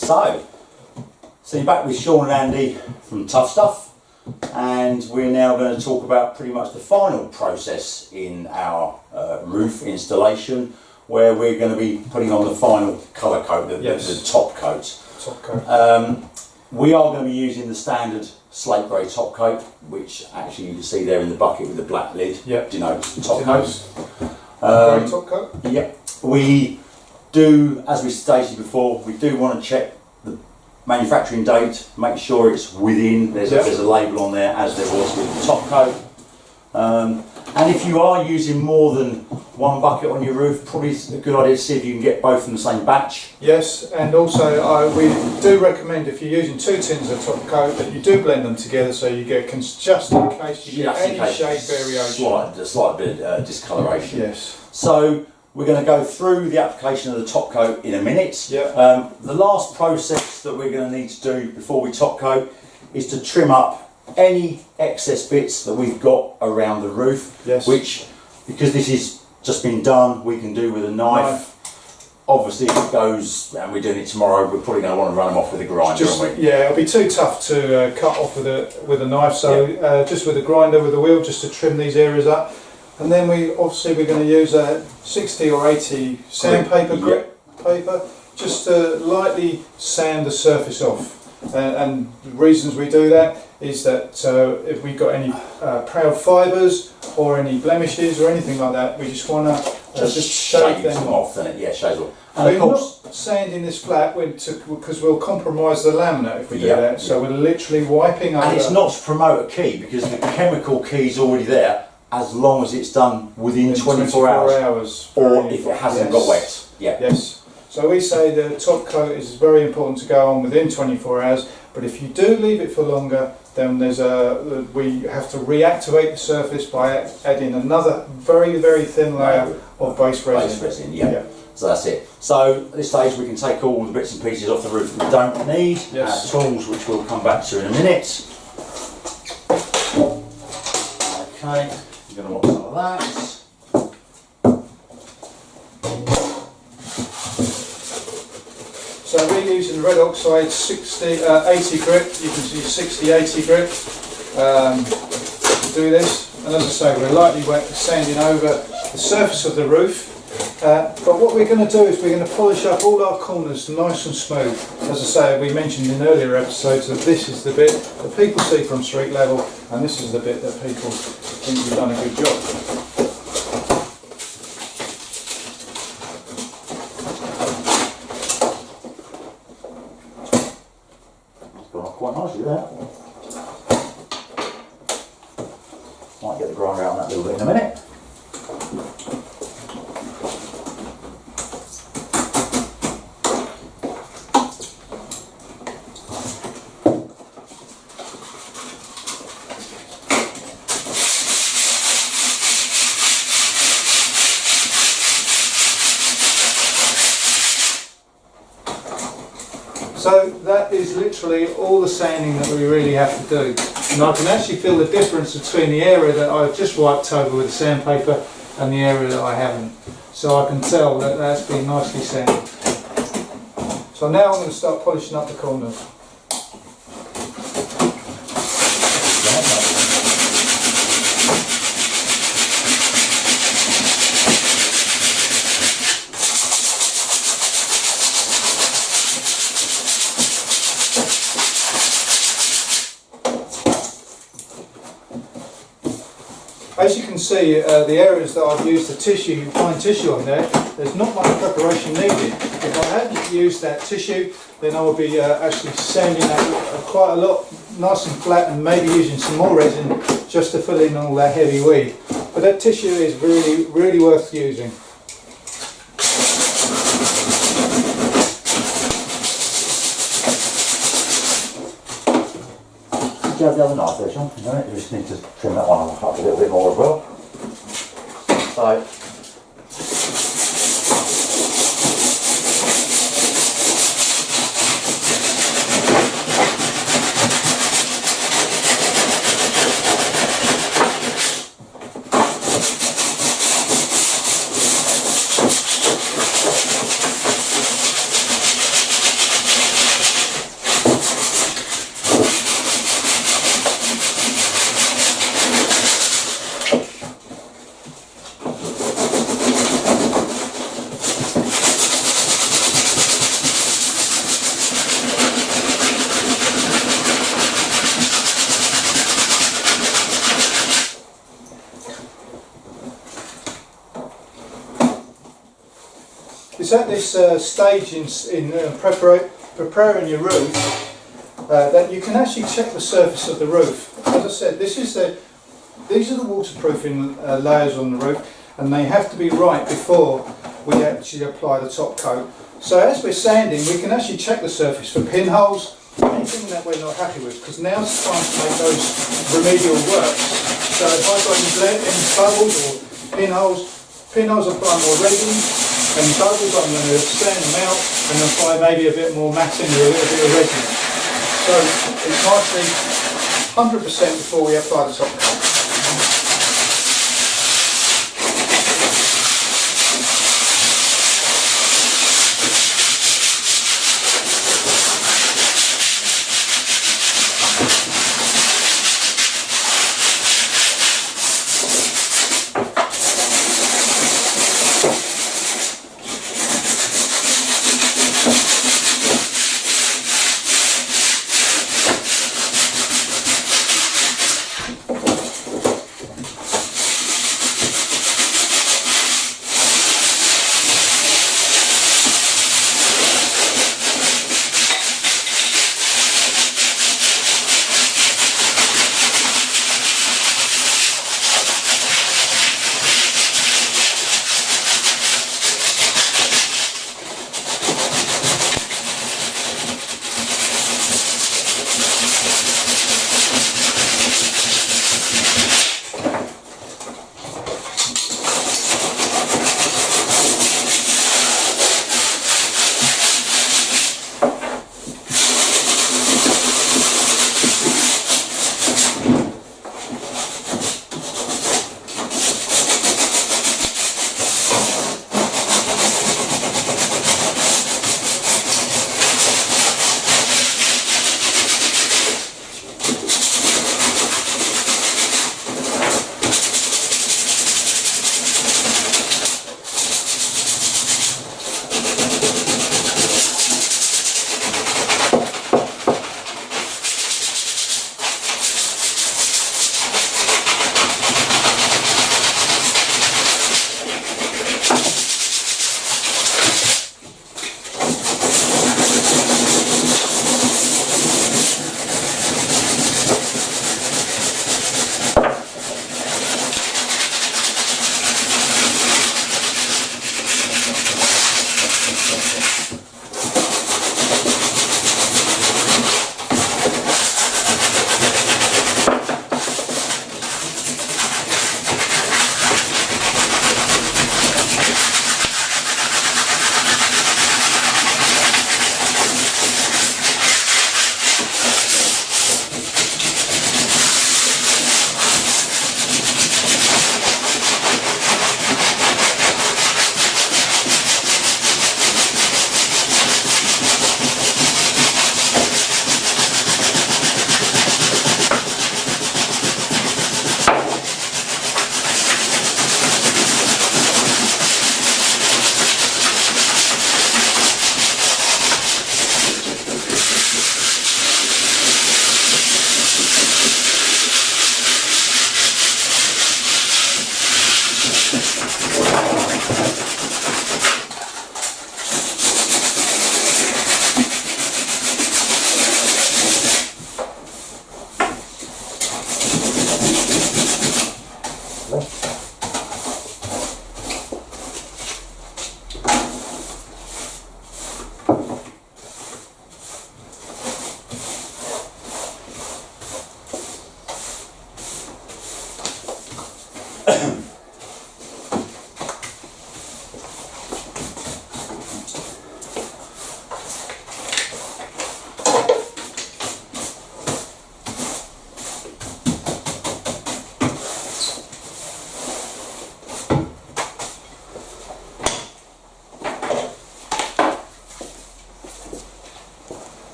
So you're back with Sean and Andy from TuffStuff, and we're now going to talk about pretty much the final process in our roof installation, where we're going to be putting on the final colour coat, the top coat. We are going to be using the standard slate grey top coat, which actually you can see there in the bucket with the black lid. Yep. Denotes the top coat. Grey top coat? Yep. We do, as we stated before, we do want to check the manufacturing date, make sure it's within, there's a label on there as there was with the top coat. And if you are using more than one bucket on your roof, probably it's a good idea to see if you can get both from the same batch. Yes, and also we do recommend, if you're using 2 tins of top coat, that you do blend them together so you get, just in case you get any shade variation. A slight bit of discoloration. Yes. So we're going to go through the application of the top coat in a minute. Yep. The last process that we're going to need to do before we top coat is to trim up any excess bits that we've got around the roof. Yes. Which, because this is just been done, we can do with a knife. Obviously, if it goes, and we're doing it tomorrow, we're probably going to want to run them off with a grinder, aren't we? Yeah, it'll be too tough to cut off with a knife, so just with a grinder with a wheel, just to trim these areas up. And then we're going to use a 60 or 80 sandpaper grit paper, just to lightly sand the surface off. And the reasons we do that is that if we've got any proud fibres or any blemishes or anything like that, we just want to just shave them off. Shaves off. And of course, not sanding this flat because we'll compromise the laminate if we do that. So we're literally wiping over. And it's not to promote a key, because the chemical key is already there, as long as it's done within 24 hours, or if it hasn't got wet. Yes. So we say the top coat is very important to go on within 24 hours, but if you do leave it for longer, then we have to reactivate the surface by adding another very, very thin layer of base resin. So that's it. So at this stage we can take all the bits and pieces off the roof we don't need. Yes. Tools, which we'll come back to in a minute. Okay, you're going to want some of that. So we're using red oxide 80 grit. You can see 60-80 grit to do this. And as I say, we're lightly sanding over the surface of the roof. But what we're going to do is we're going to polish up all our corners nice and smooth. As I say, we mentioned in earlier episodes that this is the bit that people see from street level, and this is the bit that people think we've done a good job. Quite nicely there. Might get the grinder out on that little bit in a minute. So that is literally all the sanding that we really have to do. And I can actually feel the difference between the area that I've just wiped over with the sandpaper and the area that I haven't. So I can tell that that's been nicely sanded. So now I'm going to start polishing up the corners. As you can see, the areas that I've used the tissue, fine tissue on there, there's not much preparation needed. If I hadn't used that tissue, then I would be actually sanding that quite a lot, nice and flat, and maybe using some more resin just to fill in all that heavy weed. But that tissue is really, really worth using. Do you have the other knife there, Sean? No, you just need to trim that one up a little bit more as well. So, it's at this stage in preparing your roof that you can actually check the surface of the roof. As I said, these are the waterproofing layers on the roof, and they have to be right before we actually apply the top coat. So as we're sanding, we can actually check the surface for pinholes, anything that we're not happy with, because now's the time to make those remedial works. So if I've got any bubbles or pinholes apply more resin, and bubbles I'm going to sand them out and apply maybe a bit more matting or a little bit of resin. So it's nicely 100% before we apply the top coat.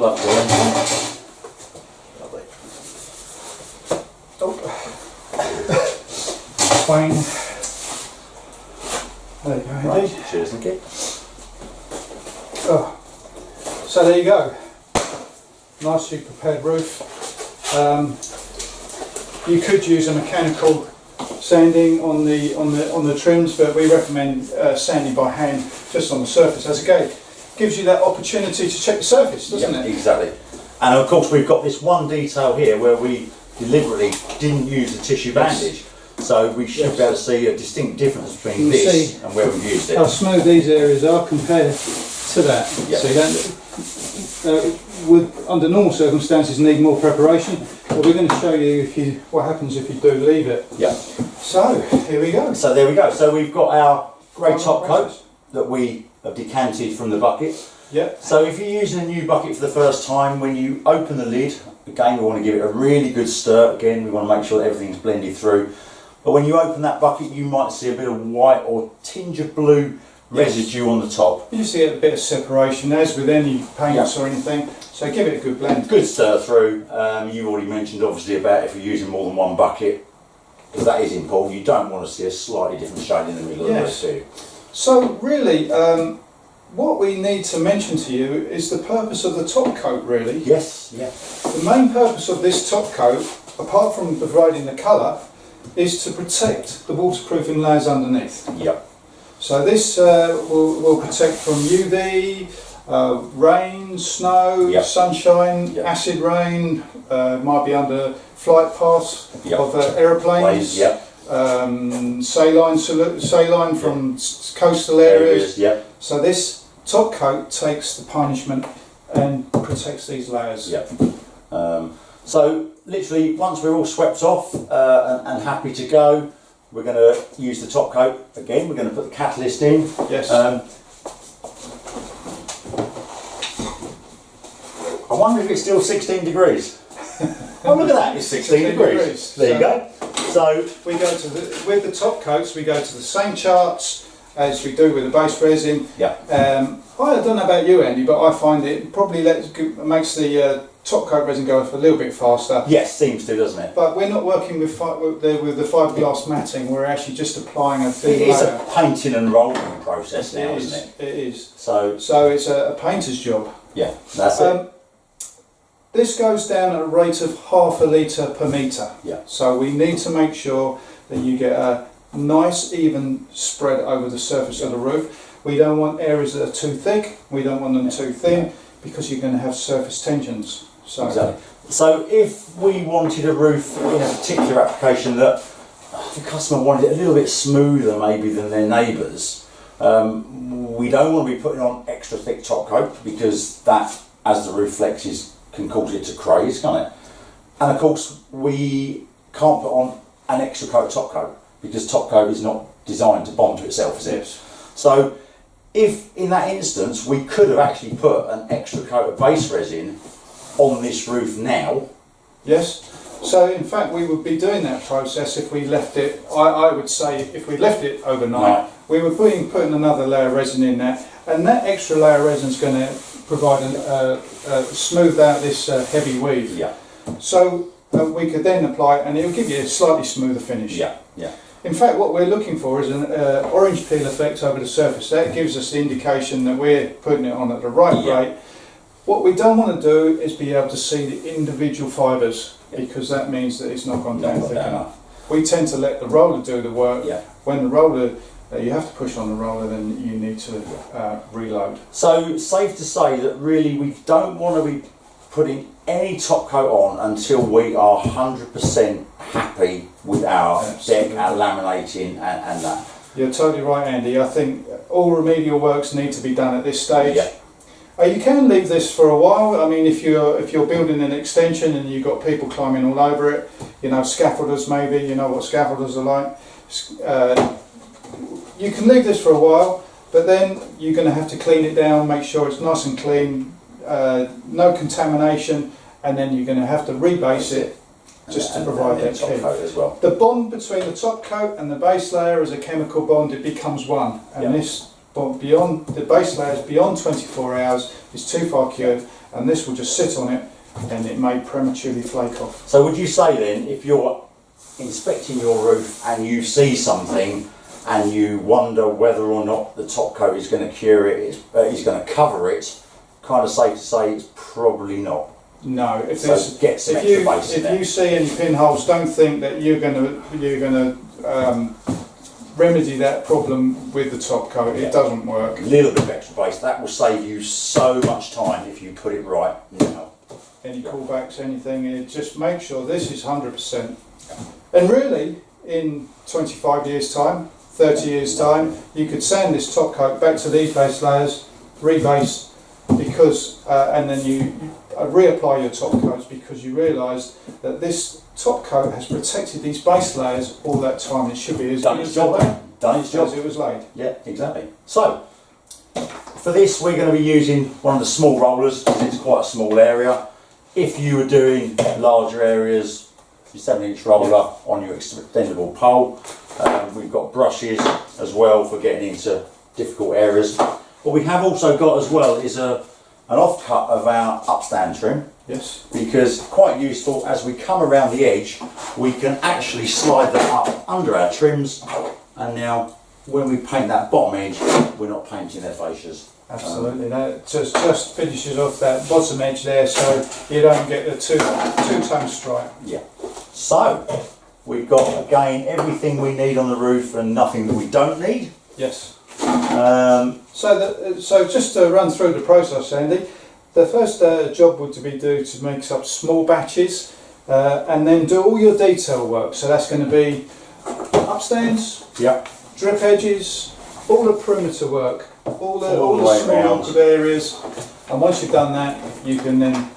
glove going. Lovely. Oh. Fine. There you go. Right. Cheers, Nicky. Oh. So there you go. Nicely prepared roof. You could use a mechanical sanding on the trims, but we recommend sanding by hand just on the surface. As again, gives you that opportunity to check the surface, doesn't it? Exactly. And of course we've got this one detail here where we deliberately didn't use the tissue bandage. So we should be able to see a distinct difference between this and where we've used it. How smooth these areas are compared to that. Yep. So that would, under normal circumstances, need more preparation. But we're going to show you what happens if you do leave it. Yeah. So here we go. So there we go. So we've got our grey top coat that we have decanted from the bucket. Yeah. So if you're using a new bucket for the first time, when you open the lid, again we want to give it a really good stir. Again, we want to make sure that everything's blended through. But when you open that bucket, you might see a bit of white or tinge of blue residue on the top. You just get a bit of separation, as with any paints or anything. So give it a good blend. Good stir through. You already mentioned obviously about if you're using more than one bucket, because that is important. You don't want to see a slightly different shade in the middle of those two. So really, what we need to mention to you is the purpose of the top coat, really. Yes, yeah. The main purpose of this top coat, apart from providing the colour, is to protect the waterproofing layers underneath. Yep. So this will protect from UV, rain, snow, sunshine, acid rain, might be under flight paths of aeroplanes, saline from coastal areas. So this top coat takes the punishment and protects these layers. So literally once we're all swept off and happy to go, we're going to use the top coat again. We're going to put the catalyst in. Yes. I wonder if it's still 16 degrees. Oh, look at that, it's 16 degrees. There you go. So we go to with the top coats, we go to the same charts as we do with the base resin. I don't know about you, Andy, but I find it probably makes the top coat resin go off a little bit faster. Yes, seems to, doesn't it? But we're not working with the fiberglass matting. We're actually just applying a thin layer. It's a painting and rolling process now, isn't it? It is. So it's a painter's job. Yeah, that's it. This goes down at a rate of ½ litre per metre. So we need to make sure that you get a nice even spread over the surface of the roof. We don't want areas that are too thick, we don't want them too thin, because you're going to have surface tensions. So, exactly. So if we wanted a roof in a particular application that the customer wanted it a little bit smoother maybe than their neighbours, we don't want to be putting on extra thick top coat, because that, as the roof flexes, can cause it to craze, can't it? And of course we can't put on an extra coat top coat, because top coat is not designed to bond to itself, is it? Yes. So if in that instance we could have actually put an extra coat of base resin on this roof now. Yes. So in fact we would be doing that process if we left it, I would say if we left it overnight, we were putting another layer of resin in there, and that extra layer of resin is going to provide smooth out this heavy weave. So we could then apply it and it will give you a slightly smoother finish. In fact, what we're looking for is an orange peel effect over the surface. That gives us the indication that we're putting it on at the right rate. What we don't want to do is be able to see the individual fibres, because that means that it's not gone down thick enough. We tend to let the roller do the work. When the roller, you have to push on the roller, then you need to reload. So safe to say that really we don't want to be putting any top coat on until we are 100% happy with our deck, our laminating and that. You're totally right, Andy. I think all remedial works need to be done at this stage. You can leave this for a while. I mean, if you're building an extension and you've got people climbing all over it, you know, scaffolders maybe, you know what scaffolders are like. You can leave this for a while, but then you're going to have to clean it down, make sure it's nice and clean, no contamination, and then you're going to have to rebase it just to provide that top coat as well. The bond between the top coat and the base layer is a chemical bond. It becomes one, and this bond beyond the base layer is beyond 24 hours is too far cured, and this will just sit on it and it may prematurely flake off. So would you say then, if you're inspecting your roof and you see something and you wonder whether or not the top coat is going to cure it, is going to cover it, kind of safe to say it's probably not? No, if So it gets some extra base in there. if you see any pinholes, don't think that you're gonna remedy that problem with the top coat. Yeah. It doesn't work. A little bit of extra base, that will save you so much time if you put it right now. Any callbacks, anything, just make sure this is 100%. And really, in 25 years' time, 30 years' time, you could sand this top coat back to these base layers, rebase, because, and then you reapply your top coats because you realise that this top coat has protected these base layers all that time. It should be as Done its job. Done its job. as it was laid. Yeah, exactly. So, for this we're going to be using one of the small rollers because it's quite a small area. If you were doing larger areas, your 7-inch roller on your extendable pole. We've got brushes as well for getting into difficult areas. What we have also got as well is an offcut of our upstand trim. Yes. Because quite useful, as we come around the edge, we can actually slide that up under our trims, and now when we paint that bottom edge, we're not painting their fascias. Absolutely, that just finishes off that bottom edge there, so you don't get the two-tone stripe. Yeah. So we've got again everything we need on the roof and nothing that we don't need. Yes. So just to run through the process, Andy, the first job would be to make up small batches and then do all your detail work. So that's going to be upstands, Yep. drip edges, all the perimeter work, all the way small round. awkward areas. And once you've done that, you can then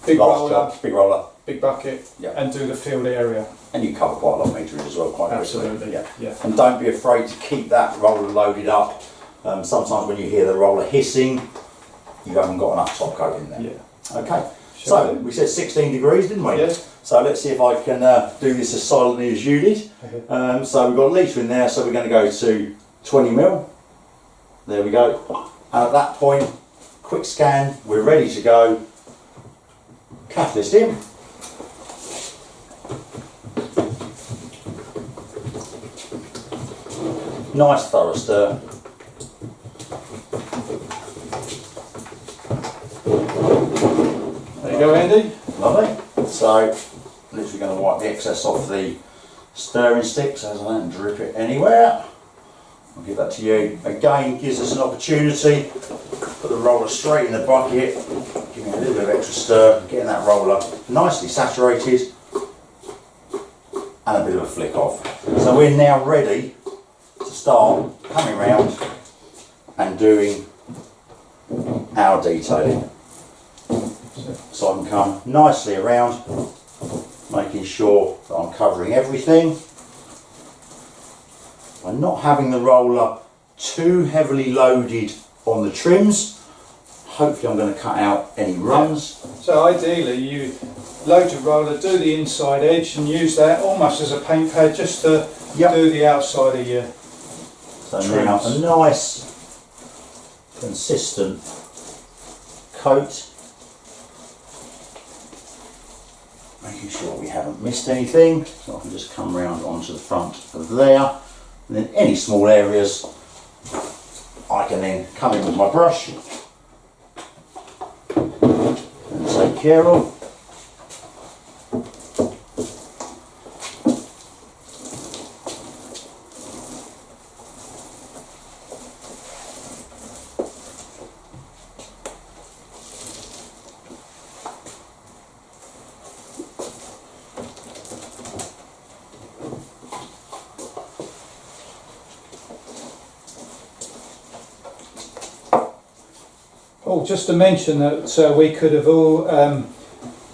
big roller, Big roller. big bucket, Yeah. and do the field area. And you cover quite a lot of meterage as well, quite quickly. Absolutely, yeah. And don't be afraid to keep that roller loaded up. Sometimes when you hear the roller hissing, you haven't got enough top coat in there. Yeah. Okay. Shall So we? we said 16 degrees, didn't we? Yes. So let's see if I can do this as silently as you did. Okay. So we've got a litre in there, so we're going to go to 20 mil. There we go. And at that point, quick scan, we're ready to go. Catalyst in. Nice thorough stir. There you go, Andy. Lovely. So, literally going to wipe the excess off the stirring stick so I don't drip it anywhere. I'll give that to you. Again, gives us an opportunity. Put the roller straight in the bucket. Giving a little bit of extra stir. Getting that roller nicely saturated. And a bit of a flick off. So we're now ready to start coming around and doing our detailing. So I can come nicely around, making sure that I'm covering everything. By not having the roller too heavily loaded on the trims, hopefully I'm going to cut out any runs. So ideally you load your roller, do the inside edge and use that almost as a paint pad just to do the outside of your So now a nice consistent coat. Making sure we haven't missed anything, so I can just come round onto the front of there, and then any small areas I can then come in with my brush and take care of. Oh, just to mention that we could have all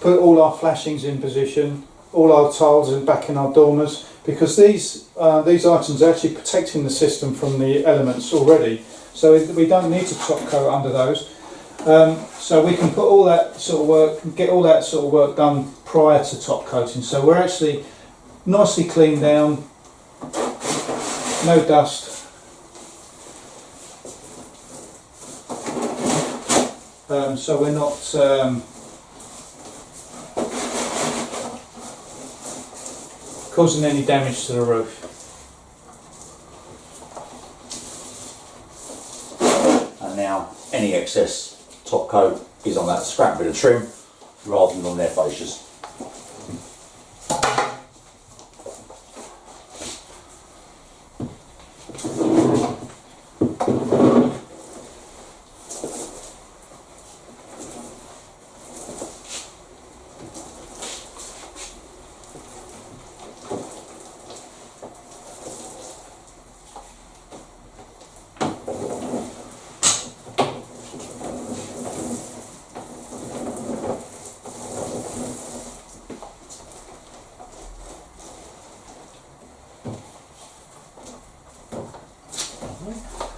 put all our flashings in position, all our tiles and back in our dormers, because these items are actually protecting the system from the elements already. So we don't need to top coat under those. So we can put all that sort of work, get all that sort of work done prior to top coating. So we're actually nicely cleaned down, no dust. So we're not causing any damage to the roof. And now any excess top coat is on that scrap bit of trim. rather than on their fascias.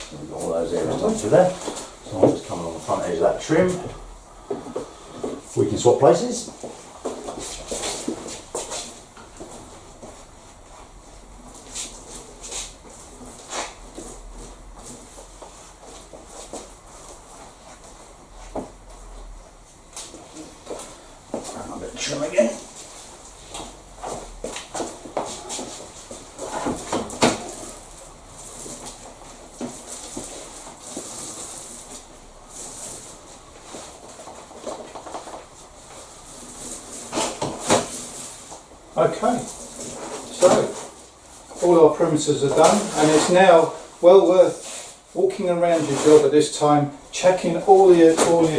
We've got all those areas done through there. So I'll just come along the front edge of that trim. We can swap places. Grab a bit of trim again. Okay, so all our perimeters are done, and it's now well worth walking around your job at this time, checking all your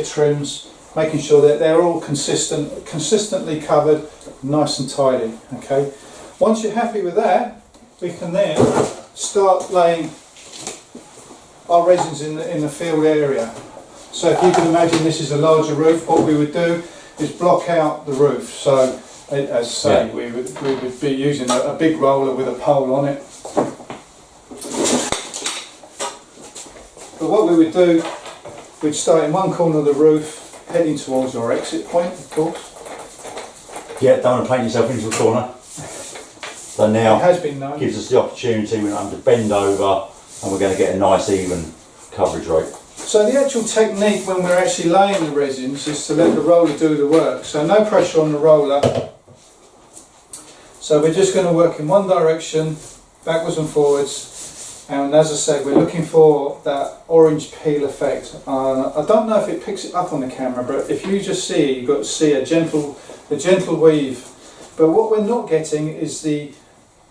trims, making sure that they're all consistently covered, nice and tidy. Okay, once you're happy with that, we can then start laying our resins in the field area. So if you can imagine this is a larger roof, what we would do is block out the roof. So as I say, we would be using a big roller with a pole on it. But what we would do, we'd start in one corner of the roof, heading towards our exit point, of course. Yeah, don't want to paint yourself into a corner. So now it has been known. Gives us the opportunity, we're going to bend over and we're going to get a nice even coverage rate. So the actual technique when we're actually laying the resins is to let the roller do the work. So no pressure on the roller. So we're just going to work in one direction, backwards and forwards, and as I said, we're looking for that orange peel effect. I don't know if it picks it up on the camera, but if you just see it, you've got to see a gentle weave. But what we're not getting is the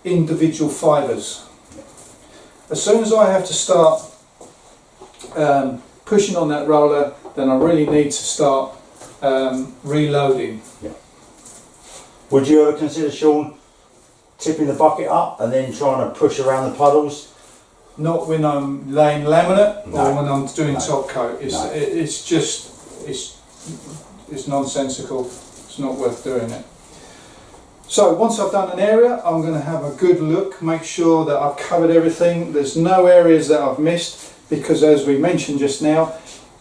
individual fibres. As soon as I have to start pushing on that roller, then I really need to start reloading. Yeah. Would you ever consider, Sean, tipping the bucket up and then trying to push around the puddles? Not when I'm laying laminate No. or when I'm doing No. top coat. It's nonsensical. It's not worth doing it. So once I've done an area, I'm going to have a good look, make sure that I've covered everything. There's no areas that I've missed, because as we mentioned just now,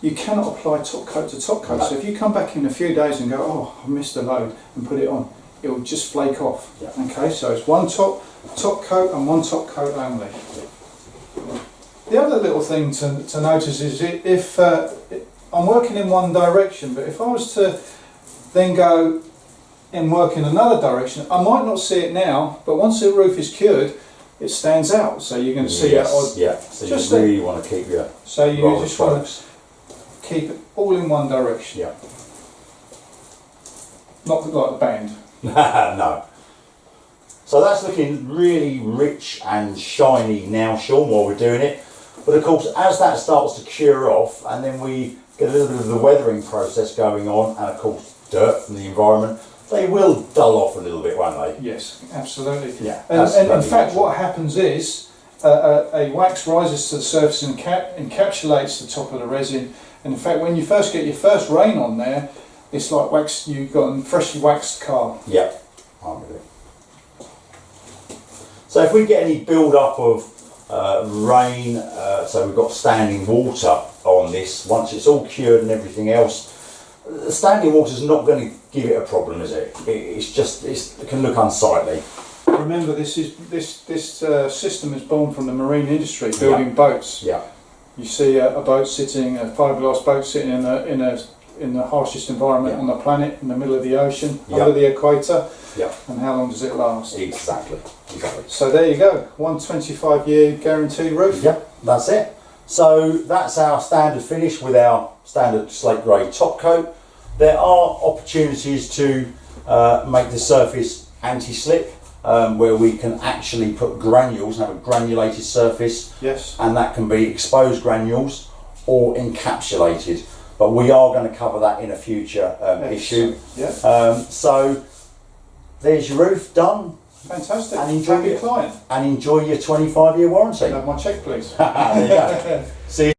you cannot apply top coat to top coat. No. So if you come back in a few days and go, oh, I missed a load, and put it on, it will just flake off. Yeah. Okay, so it's one top coat and one top coat only. The other little thing to notice is if I'm working in one direction, but if I was to then go and work in another direction, I might not see it now, but once the roof is cured, it stands out. So you're going to see that odd. Yeah, so just you really want to keep your So you roller just want strokes. to keep it all in one direction. Yeah. Not like the band. No. So that's looking really rich and shiny now, Sean, while we're doing it. But of course, as that starts to cure off, and then we get a little bit of the weathering process going on, and of course dirt from the environment, they will dull off a little bit, won't they? Yes, absolutely. Yeah. And in very fact, natural. what happens is a wax rises to the surface and encapsulates the top of the resin. And in fact, when you first get your first rain on there, it's like wax. You've got a freshly waxed car. Yeah, I'm with it. So if we get any build-up of rain, so we've got standing water on this, once it's all cured and everything else, the standing water is not going to give it a problem, is it? It can look unsightly. Remember, this system is born from the marine industry, building boats. Yeah. You see a boat sitting, a fiberglass boat sitting in the harshest environment on the planet, in the middle of the ocean, under the equator. Yeah. And how long does it last? Exactly. So there you go, 125-year guaranteed roof. Yeah, that's it. So that's our standard finish with our standard slate grey top coat. There are opportunities to make the surface anti-slip, where we can actually put granules and have a granulated surface. Yes. And that can be exposed granules or encapsulated. But we are going to cover that in a future issue. Yeah. So there's your roof done. Fantastic. And enjoy your client. And enjoy your 25-year warranty. Have my check, please. There you go. See you.